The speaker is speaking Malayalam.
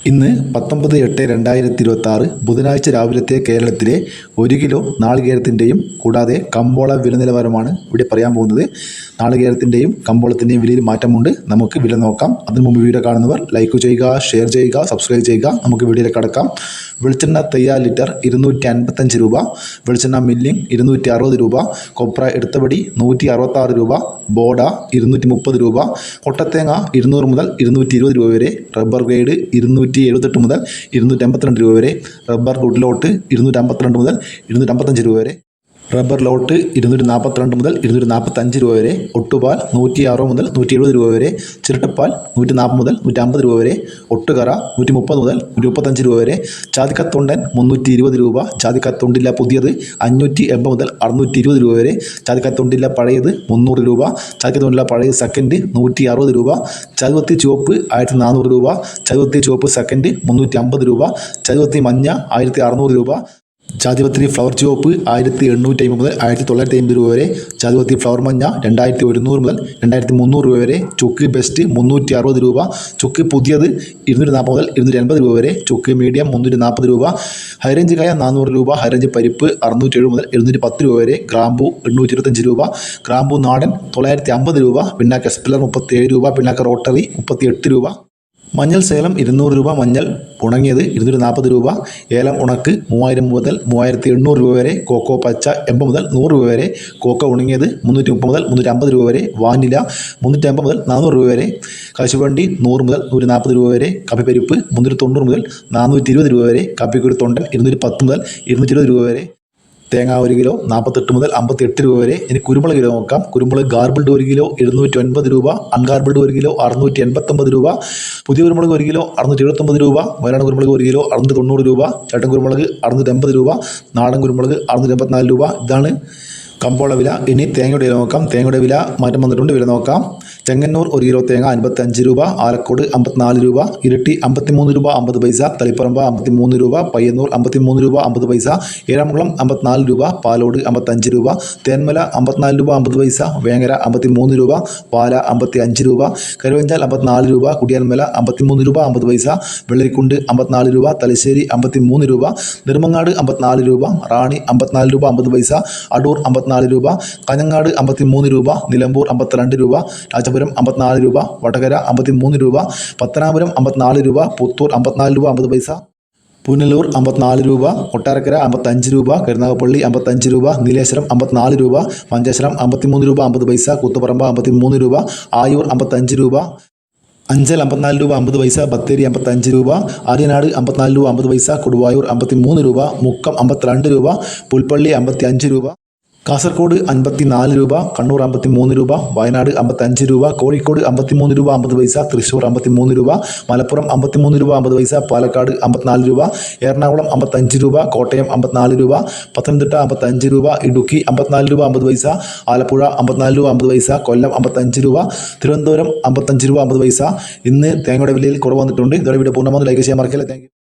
ഇന്ന് 19/8/2026 ബുധനാഴ്ച രാവിലത്തെ കേരളത്തിലെ 1 കിലോ നാളികേരത്തിൻ്റെയും കൂടാതെ കമ്പോള വില നിലവാരമാണ് ഇവിടെ പറയാൻ പോകുന്നത്. നാളികേരത്തിൻ്റെയും കമ്പോളത്തിൻ്റെയും വിലയിൽ മാറ്റമുണ്ട്. നമുക്ക് വില നോക്കാം. അതിനു മുമ്പ് വീഡിയോ കാണുന്നവർ ലൈക്ക് ചെയ്യുക, ഷെയർ ചെയ്യുക, സബ്സ്ക്രൈബ് ചെയ്യുക. നമുക്ക് വീഡിയോയിലേക്ക് കടക്കാം. വെളിച്ചെണ്ണ തയ്യാർ ലിറ്റർ 255 രൂപ, വെളിച്ചെണ്ണ മില്ലിംഗ് 260 രൂപ, കൊപ്ര എടുത്തപടി 166 രൂപ, ബോഡ 230 രൂപ, കൊട്ടത്തേങ്ങ 200 മുതൽ 220 രൂപ വരെ, റബ്ബർ ഗ്രേഡ് 278 മുതൽ 282 രൂപ വരെ, റബ്ബർ ഗുഡ്ലോട്ട് 252 മുതൽ 255 രൂപ വരെ, റബ്ബർ ലോട്ട് 242 മുതൽ 245 രൂപ വരെ, ഒട്ടുപാൽ 106 മുതൽ 170 രൂപ വരെ, ചിരട്ടപ്പാൽ 140 മുതൽ 150 രൂപ വരെ, ഒട്ടുകറ 130 മുതൽ 135 രൂപ വരെ, ചാതിക്കത്തൊണ്ടൻ 320 രൂപ, ചാതിക്കത്തൊണ്ടില്ല പുതിയത് 580 മുതൽ 620 രൂപ വരെ, ചാതിക്കത്തൊണ്ടില്ല പഴയത് 300 രൂപ, ചാതിക്കത്തൊണ്ടില്ല പഴയത് സെക്കൻഡ് 160 രൂപ, ചതുവത്തി ചുവപ്പ് 1400 രൂപ, ചതുവത്തി ചുവപ്പ് സെക്കൻഡ് 350 രൂപ, ചതുവത്തി മഞ്ഞ 1600 രൂപ, ജാതിപത്രി ഫ്ലവർ ചുവപ്പ് 1850 മുതൽ 1950 രൂപ വരെ, ജാതിപത്രി ഫ്ലവർ മഞ്ഞ 2100 മുതൽ 2300 രൂപ വരെ, ചുക്ക് ബെസ്റ്റ് 360 രൂപ, ചുക്ക് പുതിയത് 240 മുതൽ 280 രൂപ വരെ, ചുക്ക് മീഡിയം 340 രൂപ, ഹൈറേഞ്ച് കായ 400 രൂപ, ഹൈറേഞ്ച് പരിപ്പ് 607 മുതൽ 710 രൂപ വരെ, ഗ്രാമ്പു 825 രൂപ, ഗ്രാമ്പു നാടൻ 950 രൂപ, പിണ്ണാക്ക് എസ്പിലർ 37 രൂപ, പിണ്ണാക്ക് റോട്ടറി 38 രൂപ, മഞ്ഞൾ സേലം 200 രൂപ, മഞ്ഞൾ ഉണങ്ങിയത് 240 രൂപ, ഏലം ഉണക്ക് 3000 മുതൽ 3800 രൂപ വരെ, കോക്കോ പച്ച 80 മുതൽ 100 രൂപ വരെ, കോക്കോ ഉണങ്ങിയത് 330 മുതൽ 350 രൂപ വരെ, വാനില 350 മുതൽ 400 രൂപ വരെ, കശുവണ്ടി 100 മുതൽ 140 രൂപ വരെ, കാപ്പിപ്പരിപ്പ് 390 മുതൽ 420 രൂപ വരെ, കാപ്പിക്കുരു തൊണ്ടൻ 210 മുതൽ 220 രൂപ വരെ, തേങ്ങ 1 കിലോ 48 മുതൽ 58 രൂപ വരെ. ഇനി കുരുമുളക് കിലോ നോക്കാം. കുരുമുളക് ഗാർബിൾഡ് 1 കിലോ 750 രൂപ, അൺഗാർബിൾഡ് 1 കിലോ 689 രൂപ, പുതിയ കുരുമുളക് 1 കിലോ 679 രൂപ, വയനാട് കുരുമുളക് 1 കിലോ 690 രൂപ, ചേട്ടൻ കുരുമുളക് 680 രൂപ, നാടൻ കുരുമുളക് 684 രൂപ. ഇതാണ് കമ്പോള വില. ഇനി തേങ്ങയുടെ വില നോക്കാം. തേങ്ങയുടെ വില മാറ്റം വന്നിട്ടുണ്ട്. വില നോക്കാം. ചെങ്ങന്നൂർ 1 കിലോ തേങ്ങ 55 രൂപ, ആലക്കോട് 54 രൂപ, ഇരിട്ടി 53 രൂപ 50 പൈസ, തളിപ്പറമ്പ് 53 രൂപ, പയ്യന്നൂർ 53 രൂപ 50 പൈസ, ഏഴാംകുളം 54 രൂപ, പാലോട് 55 രൂപ, തേന്മല 54 രൂപ 50 പൈസ, വേങ്ങര 53 രൂപ, പാല 55 രൂപ, കരുവഞ്ചാൽ 54 രൂപ, കുടിയാൽമല 53 രൂപ 50 പൈസ, വെള്ളരിക്കുണ്ട് 54 രൂപ, തലശ്ശേരി 53 രൂപ, നെടുമങ്ങാട് 54 രൂപ, റാണി 54 രൂപ 50 പൈസ, അടൂർ 54 രൂപ, കാഞ്ഞങ്ങാട് 53 രൂപ, നിലമ്പൂർ 52 രൂപ, രാജപുരം 54 രൂപ, വടകര 53 രൂപ, പത്തനാപുരം 54 രൂപ, പുത്തൂർ 54 രൂപ 50 പൈസ, പുനലൂർ 54 രൂപ, കൊട്ടാരക്കര 55 രൂപ, കരുനാഗപ്പള്ളി 55 രൂപ, നീലേശ്വരം 54 രൂപ, മഞ്ചേശ്വരം 53 രൂപ 50 പൈസ, കൂത്തുപറമ്പ് 53 രൂപ, ആയൂർ 55 രൂപ, അഞ്ചൽ 54 രൂപ 50 പൈസ, ബത്തേരി 55 രൂപ, ആര്യനാട് 54 രൂപ 50 പൈസ, കൊടുവായൂർ 53 രൂപ, മുക്കം 52 രൂപ, പുൽപ്പള്ളി 55 രൂപ, കാസർഗോഡ് 54 രൂപ, കണ്ണൂർ 53 രൂപ, വയനാട് 55 രൂപ, കോഴിക്കോട് 53 രൂപ 50 പൈസ, തൃശ്ശൂർ 53 രൂപ, മലപ്പുറം 53 രൂപ 50 പൈസ, പാലക്കാട് 54 രൂപ, എറണാകുളം 55 രൂപ, കോട്ടയം 54 രൂപ, പത്തനംതിട്ട 55 രൂപ, ഇടുക്കി 54 രൂപ 50 പൈസ, ആലപ്പുഴ 54 രൂപ 50 പൈസ, കൊല്ലം 55 രൂപ, തിരുവനന്തപുരം 55 രൂപ 50 പൈസ. ഇന്ന് തേങ്ങയുടെ വിലയിൽ കുറവ് വന്നിട്ടുണ്ട്. ഇതോടെ വീഡിയോ പൂർണ്ണമാകുന്നു. ലൈക്ക് ചെയ്യാൻ മറക്കല്ലേ. Thank you.